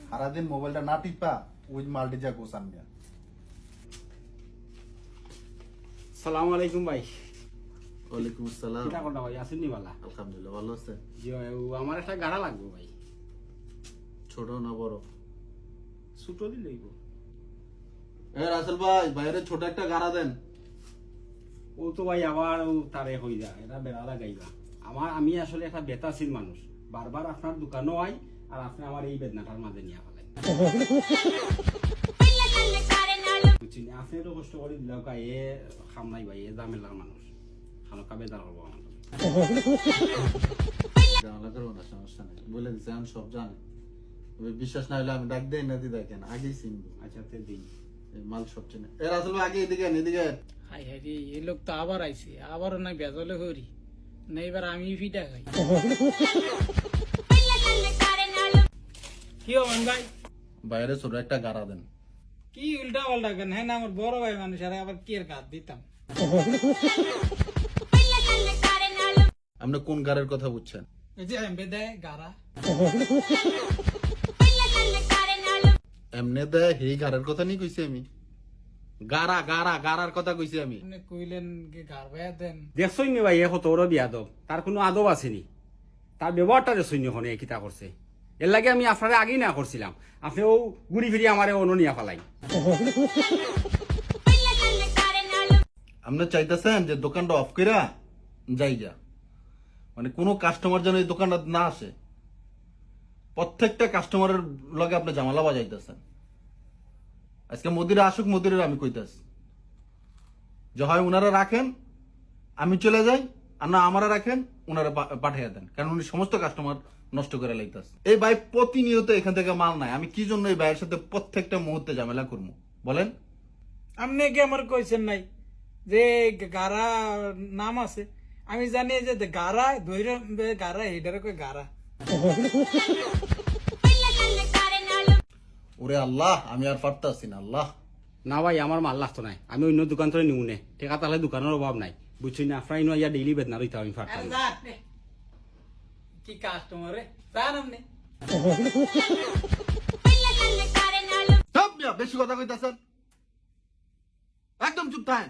সারাদিন মোবাইলটা না টিপা ওই মালটি যা গোসান মিয়া। সালাম আলাইকুম ভাই। ওয়ালাইকুম আসসালাম। কিটা করলা ভাই, আছেন নি বালা? আলহামদুলিল্লাহ ভালো আছে। জি ভাই, আমার একটা গাড়া লাগবে ভাই। ছোট না বড়? ছোট দিলে হইব। রাসেল ভাই, বাইরে ছোট একটা গাড়া দেন। ও তো ভাই আবার ও তারে হই যায়, এটা বেড়া লাগাইবা। আমি আসলে একটা বেতাসির মানুষ, বারবার আপনার দোকানও আই আর আপনি আমার এই বেদনাটার মাঝে নিয়ে ফেলেন। বুঝছেন, আপনি তো কষ্ট করে দিলাম কা এ খাম নাই ভাই, এ জামেলার মানুষ খানকা বেদার হবো আমার। ঝামেলা করবো না, সমস্যা নেই, বলে দিচ্ছে আমি সব জানি। বিশ্বাস না হলে আমি ডাক দেই না দিই, দেখেন আগেই চিনবো। আচ্ছা তে দিন মাল সব চিনে। রাসেল ভাই আগে এদিকে এদিকে। হাই হাই রে, এই লোক তো আবার আইছে, আবারও নাই বেজলে হরি না, এবার আমি ফিটা খাই। কি হবেন ভাই? বাইরে ছোট একটা গাড়া দেন। কি উল্টা পাল্টা কেন? হ্যাঁ না, আমার বড় ভাই মানুষ, আর আবার কি এর কাজ দিতাম? আপনি কোন গাড়ের কথা বুঝছেন? এই যে এমবে দেয় গারা। এমনে দেয় এই গাড়ের কথা নিয়ে কইছি আমি। গাড়া গাড়া গাড়ার কথা কইছি আমি। আপনি কইলেন কি গার ভাইয়া দেন? দেখছই নি ভাই, এ কত বড় বিয়াদব, তার কোনো আদব আসেনি। তার ব্যবহারটা দেখছই নি ওখানে কিতা করছে। এর লাগে আমি আপনারে আগেই না করছিলাম, আপনি ও ঘুরি ফিরি আমারে অননিয়া ফেলাই। আপনি চাইতেছেন যে দোকানটা অফ কইরা যাইগা, মানে কোনো কাস্টমার যেন এই দোকানটা না আসে। প্রত্যেকটা কাস্টমারের লগে আপনি জামালা বাজাইতেছেন। আজকে মদিরা আসুক, মদিরের আমি কইতাছি যে হয় উনারা রাখেন আমি চলে যাই, আর না আমারা রাখেন উনারা পাঠিয়ে দেন, কারণ উনি সমস্ত কাস্টমার নষ্ট করে লাইতেছে। এই ভাই প্রতিনিয়ত এখান থেকে মাল নাই, আমি কি জন্য এই ভাইয়ের সাথে প্রত্যেকটা মুহূর্তে ঝামেলা করবো বলেন? আপনি কি আমার কইছেন নাই যে গারা নাম আছে? আমি জানি যে গারা ধৈর্য গারা, এটারে কই গারা। ওরে আল্লাহ, আমি আর পারতাছি না আল্লাহ। না ভাই, আমার মাল লাগতো নাই, আমি অন্য দোকান থেকে নিউ নে, টেকা তাহলে দোকানের অভাব নাই। বুঝছি না, আপনার ইয়া ডেইলি বেদনা রইতে আমি ফাটতাম না। কি কাস্টমার রে জান আপনি? সব মিয়া বেশি কথা কইতাছেন, একদম চুপ থাকেন।